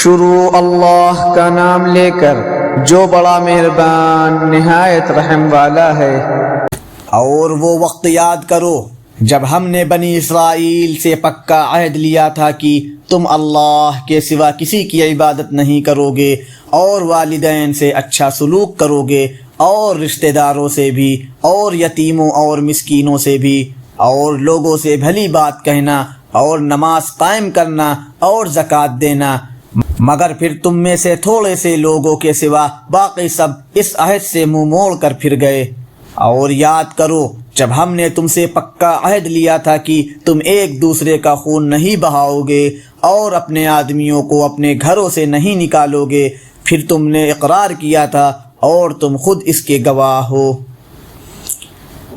شروع اللہ کا نام لے کر جو بڑا مہربان نہایت رحم والا ہے۔ اور وہ وقت یاد کرو جب ہم نے بنی اسرائیل سے پکا عہد لیا تھا کہ تم اللہ کے سوا کسی کی عبادت نہیں کرو گے، اور والدین سے اچھا سلوک کرو گے، اور رشتہ داروں سے بھی، اور یتیموں اور مسکینوں سے بھی، اور لوگوں سے بھلی بات کہنا، اور نماز قائم کرنا، اور زکوٰۃ دینا۔ مگر پھر تم میں سے تھوڑے سے لوگوں کے سوا باقی سب اس عہد سے منہ موڑ کر پھر گئے۔ اور یاد کرو جب ہم نے تم سے پکا عہد لیا تھا کہ تم ایک دوسرے کا خون نہیں بہاؤ گے، اور اپنے آدمیوں کو اپنے گھروں سے نہیں نکالو گے، پھر تم نے اقرار کیا تھا اور تم خود اس کے گواہ ہو۔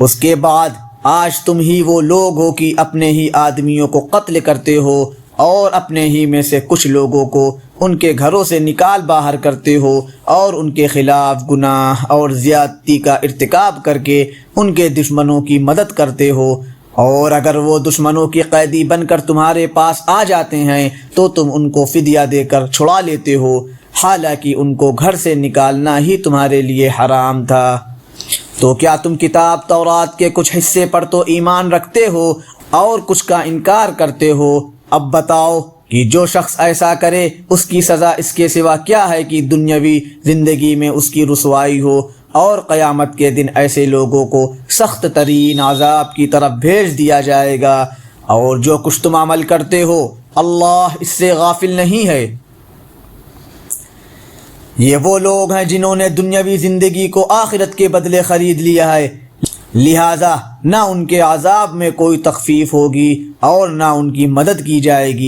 اس کے بعد آج تم ہی وہ لوگ ہو کہ اپنے ہی آدمیوں کو قتل کرتے ہو، اور اپنے ہی میں سے کچھ لوگوں کو ان کے گھروں سے نکال باہر کرتے ہو، اور ان کے خلاف گناہ اور زیادتی کا ارتکاب کر کے ان کے دشمنوں کی مدد کرتے ہو، اور اگر وہ دشمنوں کی قیدی بن کر تمہارے پاس آ جاتے ہیں تو تم ان کو فدیہ دے کر چھڑا لیتے ہو، حالانکہ ان کو گھر سے نکالنا ہی تمہارے لیے حرام تھا۔ تو کیا تم کتاب تورات کے کچھ حصے پر تو ایمان رکھتے ہو اور کچھ کا انکار کرتے ہو؟ اب بتاؤ کہ جو شخص ایسا کرے اس کی سزا اس کے سوا کیا ہے کہ دنیاوی زندگی میں اس کی رسوائی ہو، اور قیامت کے دن ایسے لوگوں کو سخت ترین عذاب کی طرف بھیج دیا جائے گا۔ اور جو کچھ تم عمل کرتے ہو اللہ اس سے غافل نہیں ہے۔ یہ وہ لوگ ہیں جنہوں نے دنیاوی زندگی کو آخرت کے بدلے خرید لیا ہے، لہذا نہ ان کے عذاب میں کوئی تخفیف ہوگی اور نہ ان کی مدد کی جائے گی۔